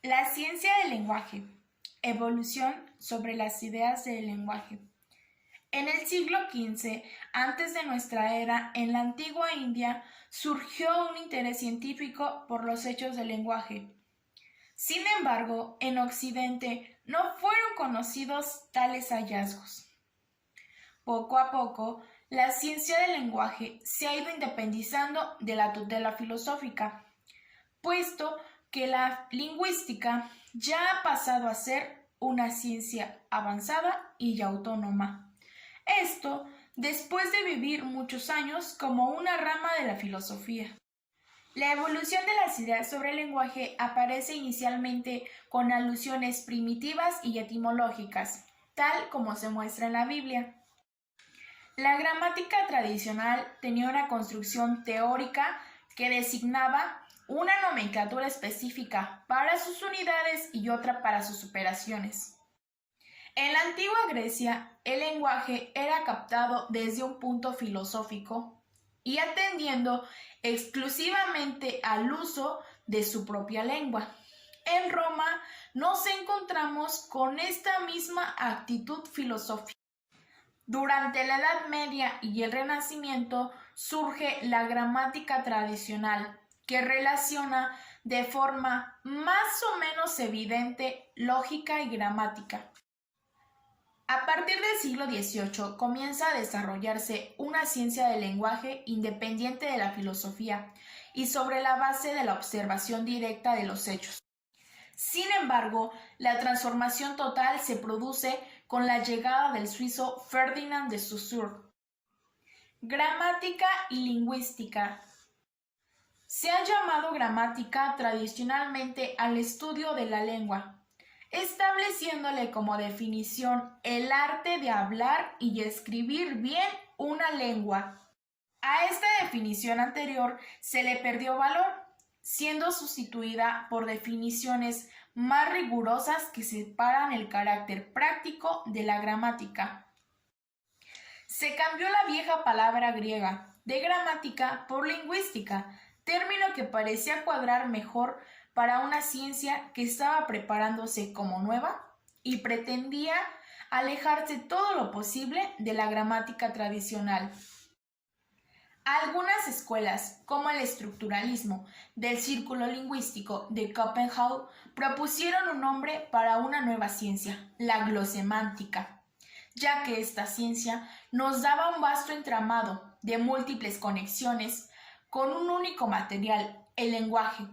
La ciencia del lenguaje. Evolución sobre las ideas del lenguaje. En el siglo XV, antes de nuestra era, en la antigua India, surgió un interés científico por los hechos del lenguaje. Sin embargo, en Occidente no fueron conocidos tales hallazgos. Poco a poco, la ciencia del lenguaje se ha ido independizando de la tutela filosófica, puesto que la lingüística ya ha pasado a ser una ciencia avanzada y autónoma. Esto después de vivir muchos años como una rama de la filosofía. La evolución de las ideas sobre el lenguaje aparece inicialmente con alusiones primitivas y etimológicas, tal como se muestra en la Biblia. La gramática tradicional tenía una construcción teórica que designaba una nomenclatura específica para sus unidades y otra para sus operaciones. En la antigua Grecia, el lenguaje era captado desde un punto filosófico y atendiendo exclusivamente al uso de su propia lengua. En Roma nos encontramos con esta misma actitud filosófica. Durante la Edad Media y el Renacimiento surge la gramática tradicional, que relaciona de forma más o menos evidente lógica y gramática. A partir del siglo XVIII comienza a desarrollarse una ciencia del lenguaje independiente de la filosofía y sobre la base de la observación directa de los hechos. Sin embargo, la transformación total se produce con la llegada del suizo Ferdinand de Saussure. Gramática y lingüística. Se ha llamado gramática tradicionalmente al estudio de la lengua, estableciéndole como definición el arte de hablar y escribir bien una lengua. A esta definición anterior se le perdió valor, siendo sustituida por definiciones más rigurosas que separan el carácter práctico de la gramática. Se cambió la vieja palabra griega de gramática por lingüística, término que parecía cuadrar mejor para una ciencia que estaba preparándose como nueva y pretendía alejarse todo lo posible de la gramática tradicional. Algunas escuelas, como el estructuralismo del Círculo Lingüístico de Copenhague, propusieron un nombre para una nueva ciencia, la glosemántica, ya que esta ciencia nos daba un vasto entramado de múltiples conexiones con un único material, el lenguaje.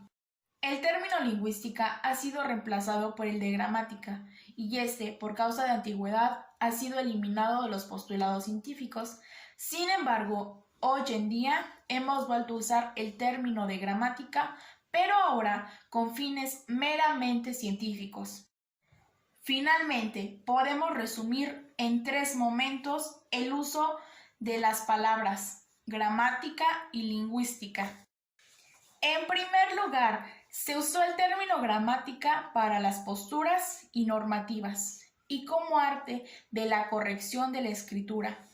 El término lingüística ha sido reemplazado por el de gramática, y este, por causa de antigüedad, ha sido eliminado de los postulados científicos. Sin embargo, hoy en día hemos vuelto a usar el término de gramática, pero ahora con fines meramente científicos. Finalmente, podemos resumir en 3 momentos el uso de las palabras gramática y lingüística. En primer lugar, se usó el término gramática para las posturas y normativas y como arte de la corrección de la escritura.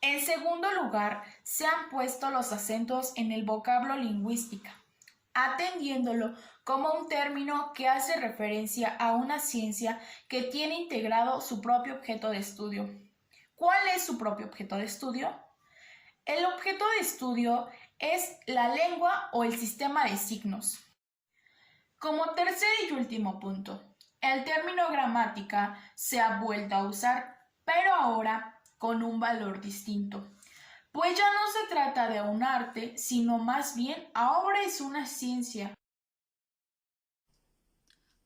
En segundo lugar, se han puesto los acentos en el vocablo lingüística, atendiéndolo como un término que hace referencia a una ciencia que tiene integrado su propio objeto de estudio. ¿Cuál es su propio objeto de estudio? El objeto de estudio es la lengua o el sistema de signos. Como tercer y último punto, el término gramática se ha vuelto a usar, pero ahora con un valor distinto, pues ya no se trata de un arte, sino más bien ahora es una ciencia.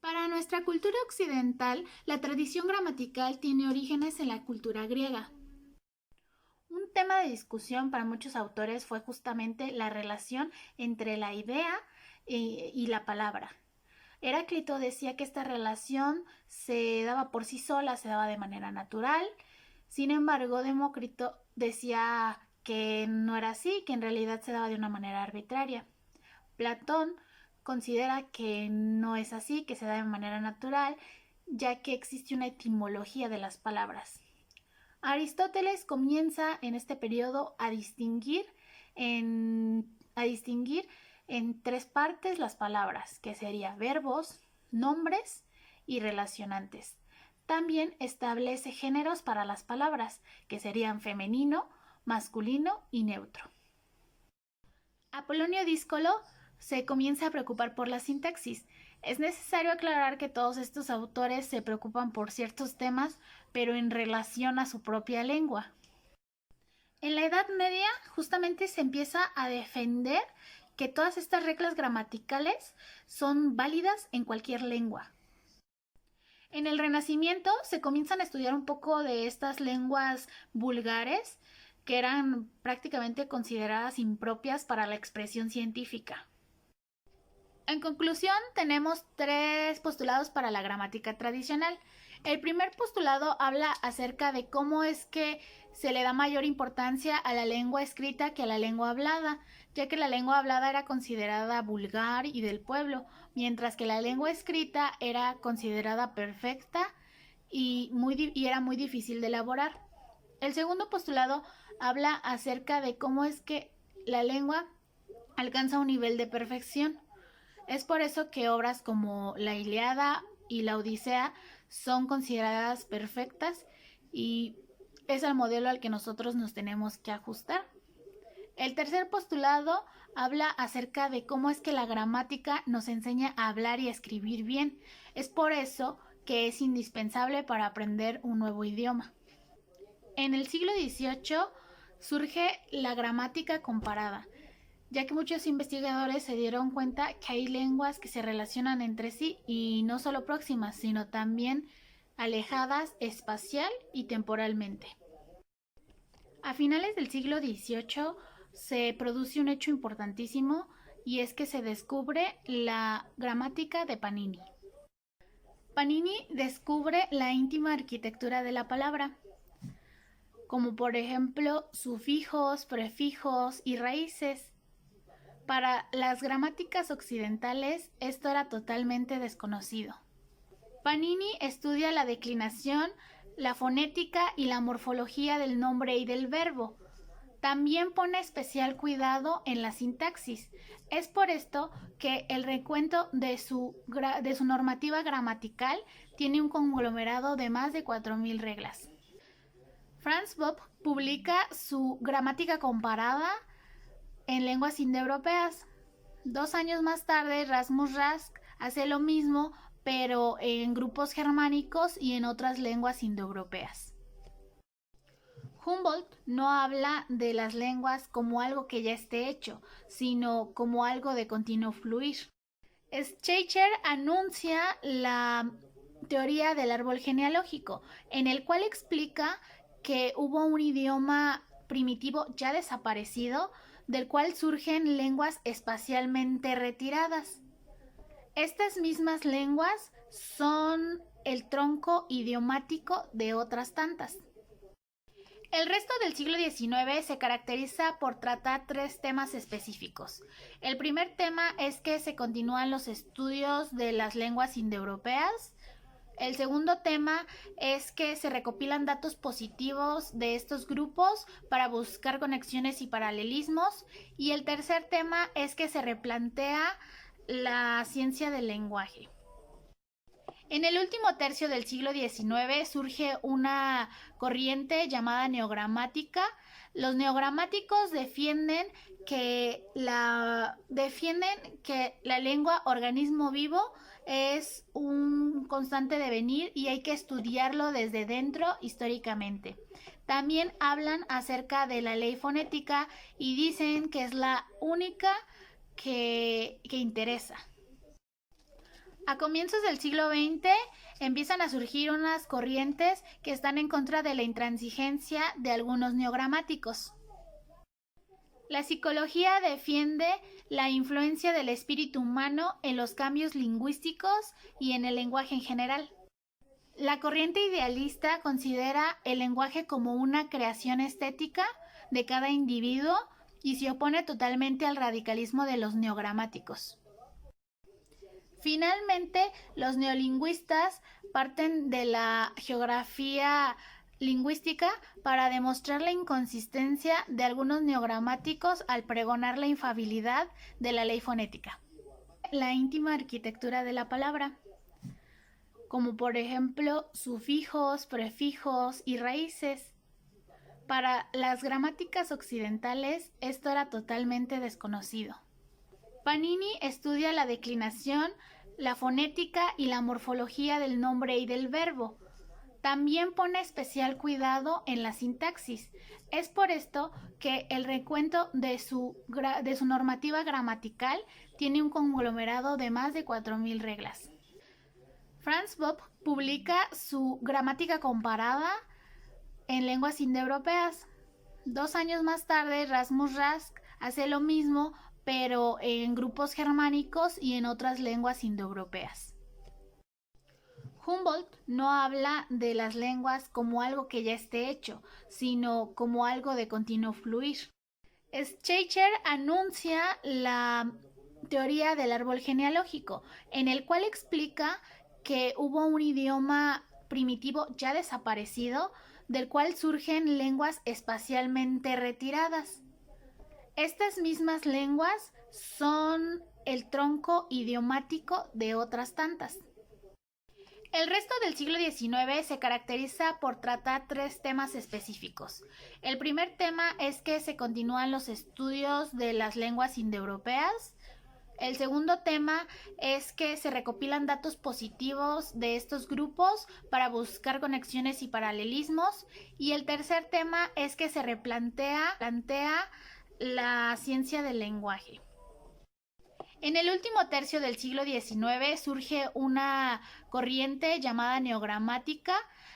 Para nuestra cultura occidental, la tradición gramatical tiene orígenes en la cultura griega. Un tema de discusión para muchos autores fue justamente la relación entre la idea y la palabra. Heráclito decía que esta relación se daba por sí sola, se daba de manera natural. Sin embargo, Demócrito decía que no era así, que en realidad se daba de una manera arbitraria. Platón considera que no es así, que se da de manera natural, ya que existe una etimología de las palabras. Aristóteles comienza en este periodo a distinguir en 3 partes las palabras, que serían verbos, nombres y relacionantes. También establece géneros para las palabras, que serían femenino, masculino y neutro. Apolonio Díscolo se comienza a preocupar por la sintaxis. Es necesario aclarar que todos estos autores se preocupan por ciertos temas, pero en relación a su propia lengua. En la Edad Media justamente se empieza a defender que todas estas reglas gramaticales son válidas en cualquier lengua. En el Renacimiento se comienzan a estudiar un poco de estas lenguas vulgares que eran prácticamente consideradas impropias para la expresión científica. En conclusión, tenemos 3 postulados para la gramática tradicional. El primer postulado habla acerca de cómo es que se le da mayor importancia a la lengua escrita que a la lengua hablada, ya que la lengua hablada era considerada vulgar y del pueblo, mientras que la lengua escrita era considerada perfecta y era muy difícil de elaborar. El segundo postulado habla acerca de cómo es que la lengua alcanza un nivel de perfección. Es por eso que obras como la Ilíada y la Odisea son consideradas perfectas y es el modelo al que nosotros nos tenemos que ajustar. El tercer postulado habla acerca de cómo es que la gramática nos enseña a hablar y a escribir bien. Es por eso que es indispensable para aprender un nuevo idioma. En el siglo XVIII surge la gramática comparada, ya que muchos investigadores se dieron cuenta que hay lenguas que se relacionan entre sí y no solo próximas, sino también alejadas espacial y temporalmente. A finales del siglo XVIII se produce un hecho importantísimo y es que se descubre la gramática de Panini. Panini descubre la íntima arquitectura de la palabra, como por ejemplo sufijos, prefijos y raíces. Para las gramáticas occidentales esto era totalmente desconocido. Panini estudia la declinación, la fonética y la morfología del nombre y del verbo. También pone especial cuidado en la sintaxis. Es por esto que el recuento de su normativa gramatical tiene un conglomerado de más de 4.000 reglas. Franz Bopp publica su gramática comparada en lenguas indoeuropeas. 2 años más tarde, Rasmus Rask hace lo mismo, pero en grupos germánicos y en otras lenguas indoeuropeas. Humboldt no habla de las lenguas como algo que ya esté hecho, sino como algo de continuo fluir. Schleicher anuncia la teoría del árbol genealógico, en el cual explica que hubo un idioma primitivo ya desaparecido, del cual surgen lenguas espacialmente retiradas. Estas mismas lenguas son el tronco idiomático de otras tantas. El resto del siglo XIX se caracteriza por tratar 3 temas específicos. El primer tema es que se continúan los estudios de las lenguas indoeuropeas. El segundo tema es que se recopilan datos positivos de estos grupos para buscar conexiones y paralelismos. Y el tercer tema es que se replantea la ciencia del lenguaje. En el último tercio del siglo XIX surge una corriente llamada neogramática. Los neogramáticos defienden que la lengua organismo vivo es un constante devenir y hay que estudiarlo desde dentro históricamente. También hablan acerca de la ley fonética y dicen que es la única que interesa. A comienzos del siglo XX empiezan a surgir unas corrientes que están en contra de la intransigencia de algunos neogramáticos. La psicología defiende la influencia del espíritu humano en los cambios lingüísticos y en el lenguaje en general. La corriente idealista considera el lenguaje como una creación estética de cada individuo y se opone totalmente al radicalismo de los neogramáticos. Finalmente, los neolingüistas parten de la geografía lingüística para demostrar la inconsistencia de algunos neogramáticos al pregonar la infalibilidad de la ley fonética. La íntima arquitectura de la palabra. como por ejemplo sufijos, prefijos y raíces. Para las gramáticas occidentales esto era totalmente desconocido. Panini estudia la declinación, la fonética y la morfología del nombre y del verbo. También pone especial cuidado en la sintaxis. Es por esto que el recuento de su normativa gramatical tiene un conglomerado de más de 4.000 reglas. Franz Bopp publica su Gramática comparada en lenguas indoeuropeas. 2 años más tarde, Rasmus Rask hace lo mismo, pero en grupos germánicos y en otras lenguas indoeuropeas. Humboldt no habla de las lenguas como algo que ya esté hecho, sino como algo de continuo fluir. Schleicher anuncia la teoría del árbol genealógico, en el cual explica que hubo un idioma primitivo ya desaparecido, del cual surgen lenguas espacialmente retiradas. Estas mismas lenguas son el tronco idiomático de otras tantas. El resto del siglo XIX se caracteriza por tratar 3 temas específicos. El primer tema es que se continúan los estudios de las lenguas indoeuropeas. El segundo tema es que se recopilan datos positivos de estos grupos para buscar conexiones y paralelismos. Y el tercer tema es que se replantea la ciencia del lenguaje. En el último tercio del siglo XIX surge una corriente llamada neogramática.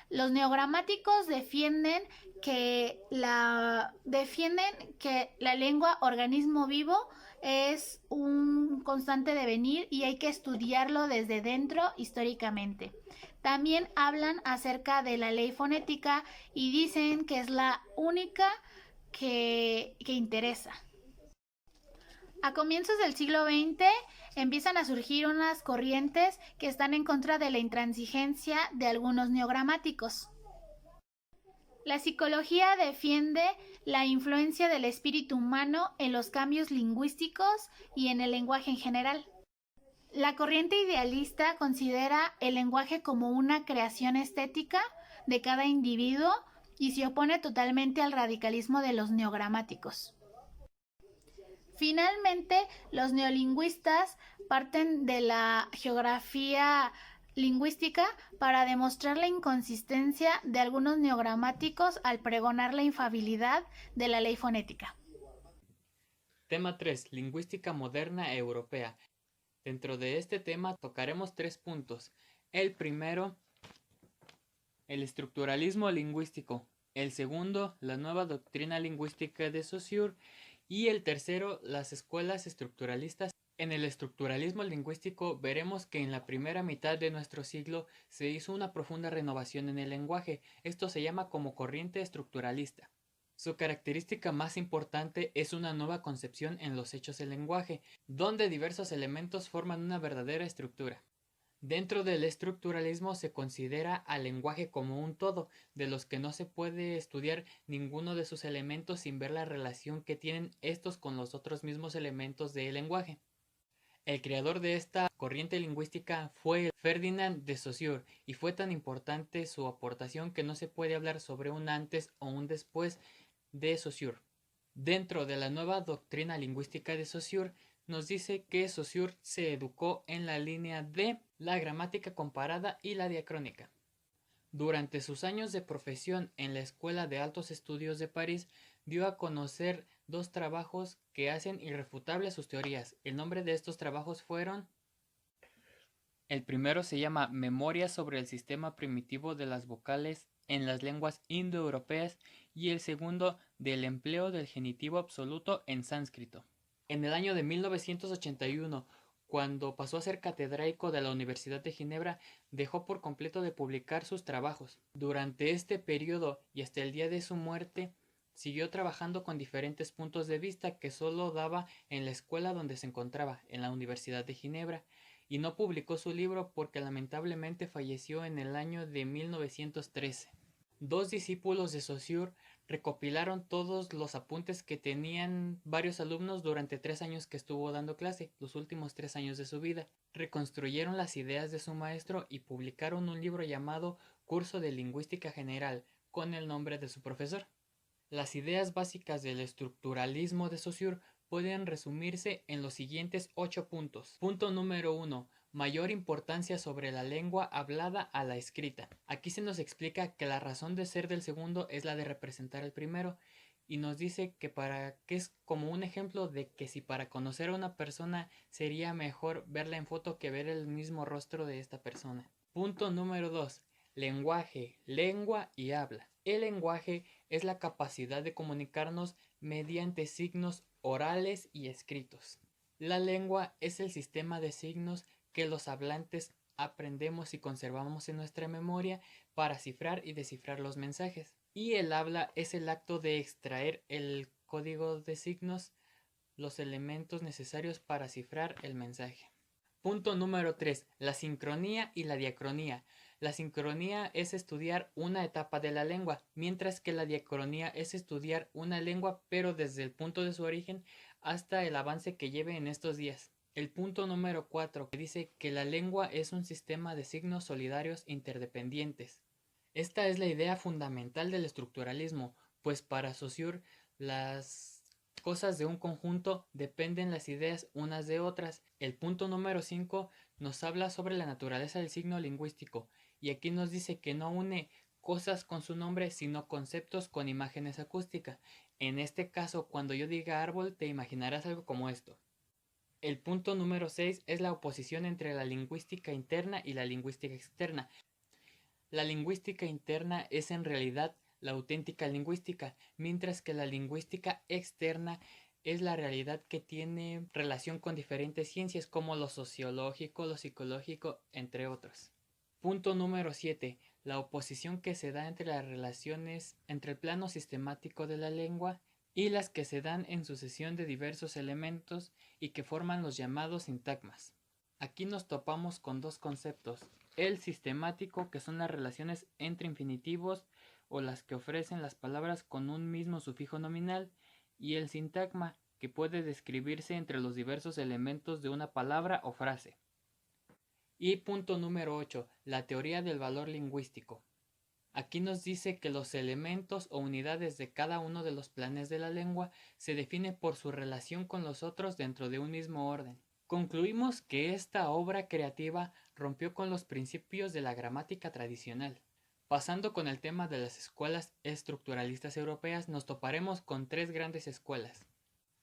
Los neogramáticos defienden que la lengua organismo vivo es un constante devenir y hay que estudiarlo desde dentro históricamente. También hablan acerca de la ley fonética y dicen que es la única que interesa. A comienzos del siglo XX empiezan a surgir unas corrientes que están en contra de la intransigencia de algunos neogramáticos. La psicología defiende la influencia del espíritu humano en los cambios lingüísticos y en el lenguaje en general. La corriente idealista considera el lenguaje como una creación estética de cada individuo y se opone totalmente al radicalismo de los neogramáticos. Finalmente, los neolingüistas parten de la geografía lingüística para demostrar la inconsistencia de algunos neogramáticos al pregonar la infalibilidad de la ley fonética. Tema 3. Lingüística moderna europea. Dentro de este tema tocaremos 3 puntos. El primero, el estructuralismo lingüístico. El segundo, la nueva doctrina lingüística de Saussure. Y el tercero, las escuelas estructuralistas. En el estructuralismo lingüístico veremos que en la primera mitad de nuestro siglo se hizo una profunda renovación en el lenguaje. Esto se llama como corriente estructuralista. Su característica más importante es una nueva concepción en los hechos del lenguaje, donde diversos elementos forman una verdadera estructura. Dentro del estructuralismo se considera al lenguaje como un todo, de los que no se puede estudiar ninguno de sus elementos sin ver la relación que tienen estos con los otros mismos elementos del lenguaje. El creador de esta corriente lingüística fue Ferdinand de Saussure, y fue tan importante su aportación que no se puede hablar sobre un antes o un después de Saussure. Dentro de la nueva doctrina lingüística de Saussure, nos dice que Saussure se educó en la línea de la gramática comparada y la diacrónica. Durante sus años de profesión en la Escuela de Altos Estudios de París, dio a conocer 2 trabajos que hacen irrefutables sus teorías. El nombre de estos trabajos fueron: el primero se llama Memoria sobre el sistema primitivo de las vocales en las lenguas indoeuropeas y el segundo del empleo del genitivo absoluto en sánscrito. En el año de 1981, cuando pasó a ser catedrático de la Universidad de Ginebra, dejó por completo de publicar sus trabajos. Durante este periodo y hasta el día de su muerte, siguió trabajando con diferentes puntos de vista que solo daba en la escuela donde se encontraba, en la Universidad de Ginebra, y no publicó su libro porque lamentablemente falleció en el año de 1913. 2 discípulos de Saussure recopilaron todos los apuntes que tenían varios alumnos durante 3 años que estuvo dando clase, los últimos 3 años de su vida. Reconstruyeron las ideas de su maestro y publicaron un libro llamado Curso de Lingüística General, con el nombre de su profesor. Las ideas básicas del estructuralismo de Saussure pueden resumirse en los siguientes 8 puntos. Punto número 1. Mayor importancia sobre la lengua hablada a la escrita. Aquí se nos explica que la razón de ser del segundo es la de representar el primero, y nos dice que es como un ejemplo de que si para conocer a una persona sería mejor verla en foto que ver el mismo rostro de esta persona. Punto número 2. Lenguaje, lengua y habla. El lenguaje es la capacidad de comunicarnos mediante signos orales y escritos. La lengua es el sistema de signos que los hablantes aprendemos y conservamos en nuestra memoria para cifrar y descifrar los mensajes. Y el habla es el acto de extraer el código de signos, los elementos necesarios para cifrar el mensaje. Punto número 3. La sincronía y la diacronía. La sincronía es estudiar una etapa de la lengua, mientras que la diacronía es estudiar una lengua pero desde el punto de su origen hasta el avance que lleve en estos días. El punto número 4 dice que la lengua es un sistema de signos solidarios interdependientes. Esta es la idea fundamental del estructuralismo, pues para Saussure las cosas de un conjunto dependen las ideas unas de otras. El punto número 5 nos habla sobre la naturaleza del signo lingüístico, y aquí nos dice que no une cosas con su nombre, sino conceptos con imágenes acústicas. En este caso, cuando yo diga árbol, te imaginarás algo como esto. El punto número 6 es la oposición entre la lingüística interna y la lingüística externa. La lingüística interna es en realidad la auténtica lingüística, mientras que la lingüística externa es la realidad que tiene relación con diferentes ciencias como lo sociológico, lo psicológico, entre otros. Punto número 7. La oposición que se da entre las relaciones entre el plano sistemático de la lengua y las que se dan en sucesión de diversos elementos y que forman los llamados sintagmas. Aquí nos topamos con dos conceptos: el sistemático, que son las relaciones entre infinitivos o las que ofrecen las palabras con un mismo sufijo nominal, y el sintagma, que puede describirse entre los diversos elementos de una palabra o frase. Y punto número 8, la teoría del valor lingüístico. Aquí nos dice que los elementos o unidades de cada uno de los planes de la lengua se definen por su relación con los otros dentro de un mismo orden. Concluimos que esta obra creativa rompió con los principios de la gramática tradicional. Pasando con el tema de las escuelas estructuralistas europeas, nos toparemos con 3 grandes escuelas.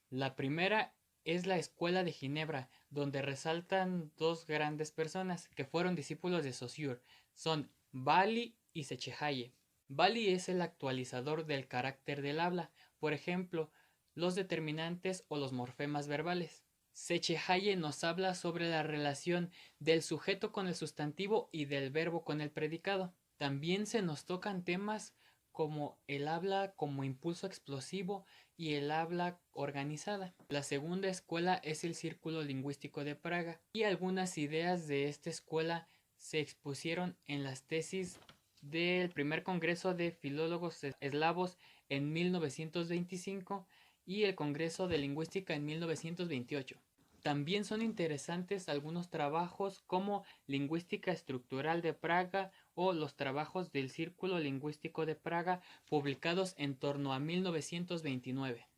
La primera es la Escuela de Ginebra, donde resaltan 2 grandes personas que fueron discípulos de Saussure. Son Bailly y Sechehaye. Bailly es el actualizador del carácter del habla, por ejemplo, los determinantes o los morfemas verbales. Sechehaye nos habla sobre la relación del sujeto con el sustantivo y del verbo con el predicado. También se nos tocan temas como el habla como impulso explosivo y el habla organizada. La segunda escuela es el Círculo Lingüístico de Praga, y algunas ideas de esta escuela se expusieron en las tesis del primer Congreso de Filólogos Eslavos en 1925 y el Congreso de Lingüística en 1928. También son interesantes algunos trabajos como Lingüística Estructural de Praga o los trabajos del Círculo Lingüístico de Praga, publicados en torno a 1929.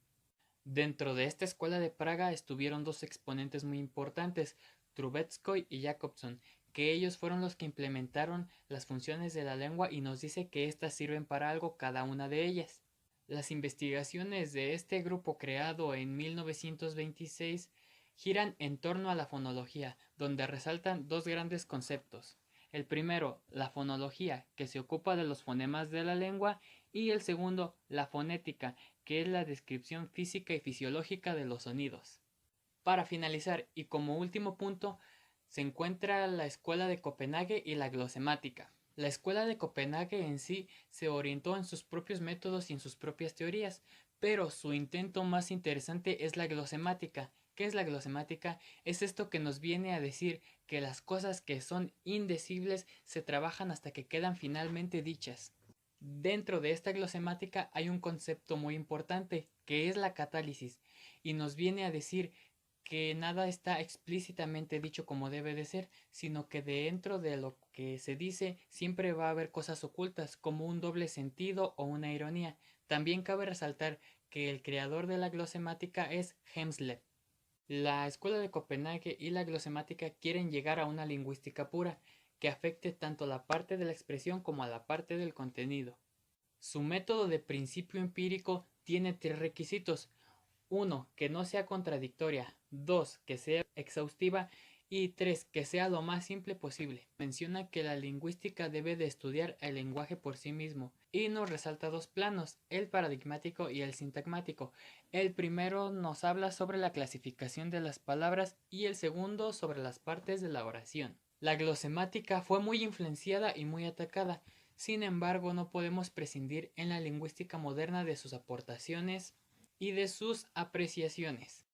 Dentro de esta escuela de Praga estuvieron 2 exponentes muy importantes, Trubetskoy y Jacobson, que ellos fueron los que implementaron las funciones de la lengua, y nos dice que éstas sirven para algo cada una de ellas. Las investigaciones de este grupo, creado en 1926, giran en torno a la fonología, donde resaltan 2 grandes conceptos. El primero, la fonología, que se ocupa de los fonemas de la lengua, y el segundo, la fonética, que es la descripción física y fisiológica de los sonidos. Para finalizar, y como último punto, se encuentra la Escuela de Copenhague y la glosemática. La Escuela de Copenhague en sí se orientó en sus propios métodos y en sus propias teorías, pero su intento más interesante es la glosemática. ¿Qué es la glosemática? Es esto que nos viene a decir que las cosas que son indecibles se trabajan hasta que quedan finalmente dichas. Dentro de esta glosemática hay un concepto muy importante, que es la catálisis, y nos viene a decir que nada está explícitamente dicho como debe de ser, sino que dentro de lo que se dice siempre va a haber cosas ocultas, como un doble sentido o una ironía. También cabe resaltar que el creador de la glosemática es Hemslet. La Escuela de Copenhague y la glosemática quieren llegar a una lingüística pura, que afecte tanto la parte de la expresión como a la parte del contenido. Su método de principio empírico tiene 3 requisitos: 1. Que no sea contradictoria; 2. Que sea exhaustiva; y 3. Que sea lo más simple posible. Menciona que la lingüística debe de estudiar el lenguaje por sí mismo, y nos resalta 2 planos, el paradigmático y el sintagmático. El primero nos habla sobre la clasificación de las palabras y el segundo sobre las partes de la oración. La glosemática fue muy influenciada y muy atacada. Sin embargo, no podemos prescindir en la lingüística moderna de sus aportaciones y de sus apreciaciones.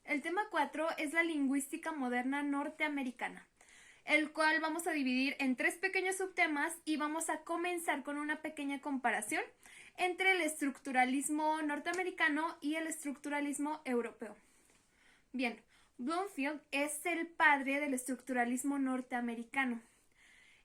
El tema 4 es la lingüística moderna norteamericana, el cual vamos a dividir en 3 pequeños subtemas y vamos a comenzar con una pequeña comparación entre el estructuralismo norteamericano y el estructuralismo europeo. Bien, Bloomfield es el padre del estructuralismo norteamericano.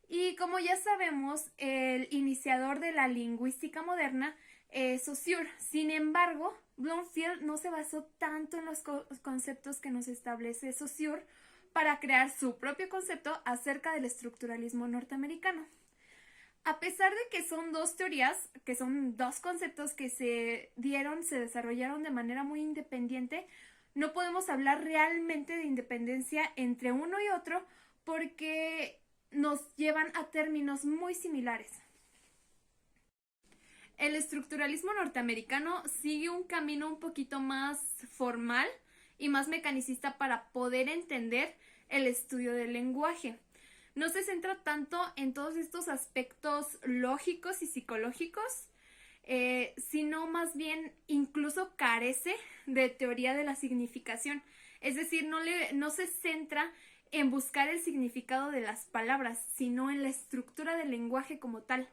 Y como ya sabemos, el iniciador de la lingüística moderna es Saussure. Sin embargo, Bloomfield no se basó tanto en los conceptos que nos establece Saussure para crear su propio concepto acerca del estructuralismo norteamericano. A pesar de que son 2 teorías, que son 2 conceptos que se desarrollaron de manera muy independiente, no podemos hablar realmente de independencia entre uno y otro porque nos llevan a términos muy similares. El estructuralismo norteamericano sigue un camino un poquito más formal y más mecanicista para poder entender el estudio del lenguaje. No se centra tanto en todos estos aspectos lógicos y psicológicos, sino más bien incluso carece de teoría de la significación. Es decir, no se centra en buscar el significado de las palabras, sino en la estructura del lenguaje como tal.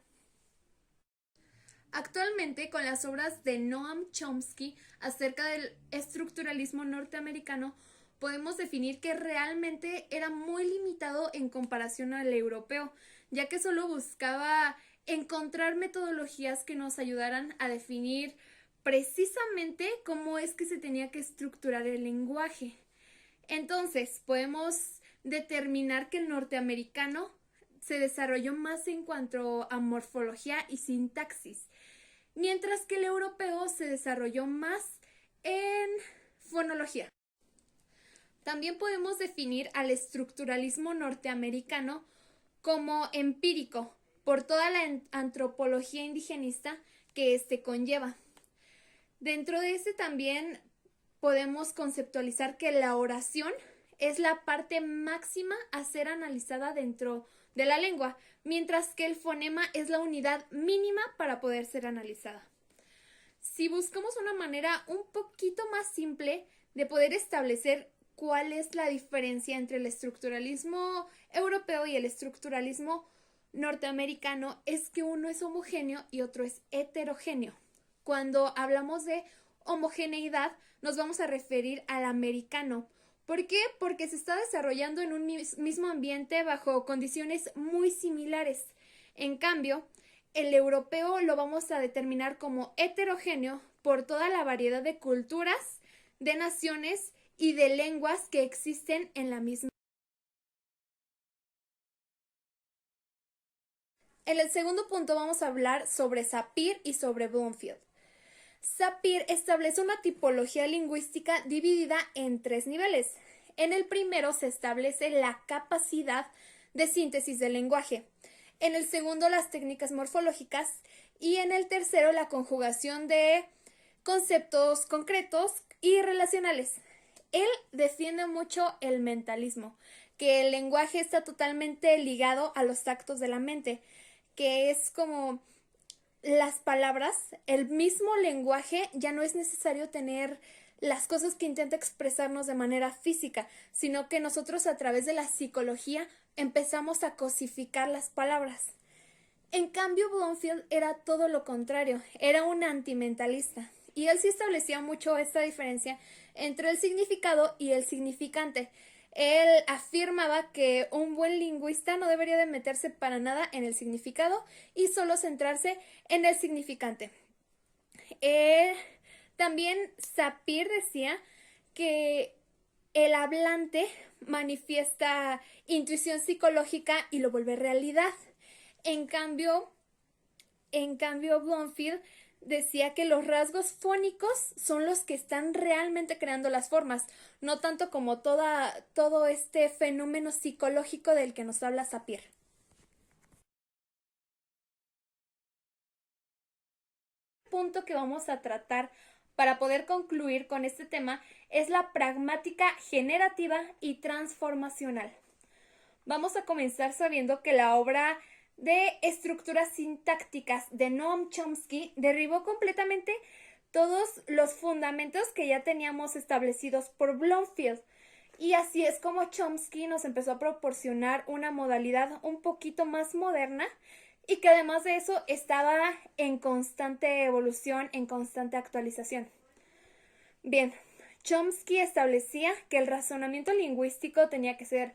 Actualmente, con las obras de Noam Chomsky acerca del estructuralismo norteamericano, podemos definir que realmente era muy limitado en comparación al europeo, ya que solo buscaba encontrar metodologías que nos ayudaran a definir precisamente cómo es que se tenía que estructurar el lenguaje. Entonces, podemos determinar que el norteamericano se desarrolló más en cuanto a morfología y sintaxis, mientras que el europeo se desarrolló más en fonología. También podemos definir al estructuralismo norteamericano como empírico, por toda la antropología indigenista que éste conlleva. Dentro de este también podemos conceptualizar que la oración es la parte máxima a ser analizada dentro de la lengua, mientras que el fonema es la unidad mínima para poder ser analizada. Si buscamos una manera un poquito más simple de poder establecer cuál es la diferencia entre el estructuralismo europeo y el estructuralismo norteamericano, es que uno es homogéneo y otro es heterogéneo. Cuando hablamos de homogeneidad, nos vamos a referir al americano. ¿Por qué? Porque se está desarrollando en un mismo ambiente bajo condiciones muy similares. En cambio, el europeo lo vamos a determinar como heterogéneo por toda la variedad de culturas, de naciones y de lenguas que existen en la misma. En el segundo punto vamos a hablar sobre Sapir y sobre Bloomfield. Sapir establece una tipología lingüística dividida en 3 niveles. En el primero se establece la capacidad de síntesis del lenguaje, en el segundo las técnicas morfológicas y en el tercero la conjugación de conceptos concretos y relacionales. Él defiende mucho el mentalismo, que el lenguaje está totalmente ligado a los actos de la mente, que es como las palabras, el mismo lenguaje, ya no es necesario tener las cosas que intenta expresarnos de manera física, sino que nosotros a través de la psicología empezamos a cosificar las palabras. En cambio, Bloomfield era todo lo contrario, era un antimentalista, y él sí establecía mucho esta diferencia entre el significado y el significante. Él afirmaba que un buen lingüista no debería de meterse para nada en el significado y solo centrarse en el significante. También Sapir decía que el hablante manifiesta intuición psicológica y lo vuelve realidad. En cambio, Bloomfield decía que los rasgos fónicos son los que están realmente creando las formas, no tanto como todo este fenómeno psicológico del que nos habla Sapir. El punto que vamos a tratar para poder concluir con este tema es la pragmática generativa y transformacional. Vamos a comenzar sabiendo que la obra de estructuras sintácticas de Noam Chomsky derribó completamente todos los fundamentos que ya teníamos establecidos por Bloomfield. Y así es como Chomsky nos empezó a proporcionar una modalidad un poquito más moderna y que además de eso estaba en constante evolución, en constante actualización. Bien, Chomsky establecía que el razonamiento lingüístico tenía que ser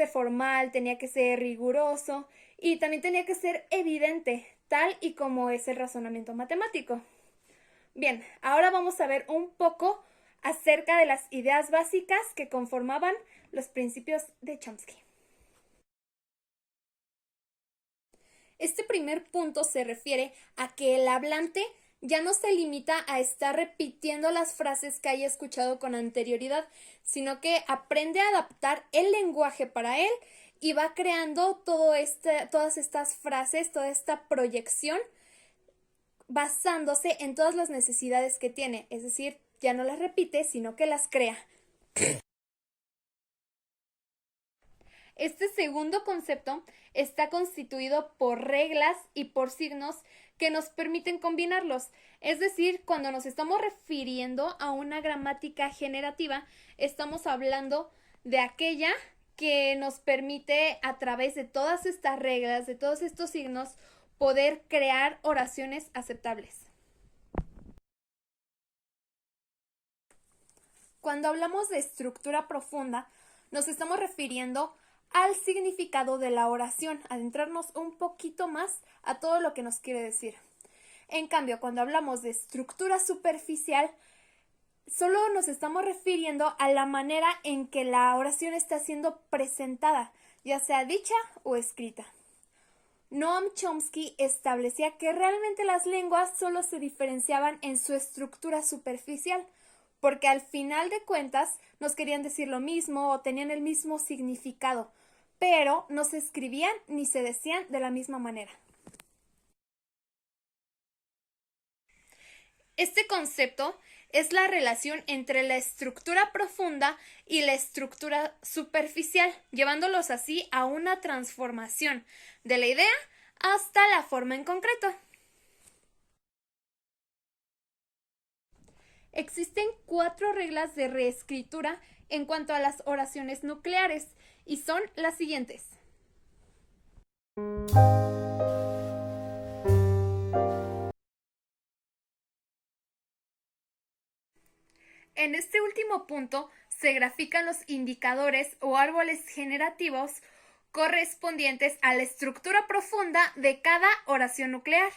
formal, tenía que ser riguroso y también tenía que ser evidente, tal y como es el razonamiento matemático. Bien, ahora vamos a ver un poco acerca de las ideas básicas que conformaban los principios de Chomsky. Este primer punto se refiere a que el hablante ya no se limita a estar repitiendo las frases que haya escuchado con anterioridad, sino que aprende a adaptar el lenguaje para él y va creando todas estas frases, toda esta proyección, basándose en todas las necesidades que tiene. Es decir, ya no las repite, sino que las crea. Este segundo concepto está constituido por reglas y por signos que nos permiten combinarlos. Es decir, cuando nos estamos refiriendo a una gramática generativa, estamos hablando de aquella que nos permite, a través de todas estas reglas, de todos estos signos, poder crear oraciones aceptables. Cuando hablamos de estructura profunda, nos estamos refiriendo al significado de la oración, adentrarnos un poquito más a todo lo que nos quiere decir. En cambio, cuando hablamos de estructura superficial, solo nos estamos refiriendo a la manera en que la oración está siendo presentada, ya sea dicha o escrita. Noam Chomsky establecía que realmente las lenguas solo se diferenciaban en su estructura superficial, porque al final de cuentas nos querían decir lo mismo o tenían el mismo significado, pero no se escribían ni se decían de la misma manera. Este concepto es la relación entre la estructura profunda y la estructura superficial, llevándolos así a una transformación de la idea hasta la forma en concreto. Existen 4 reglas de reescritura en cuanto a las oraciones nucleares y son las siguientes. En este último punto se grafican los indicadores o árboles generativos correspondientes a la estructura profunda de cada oración nuclear.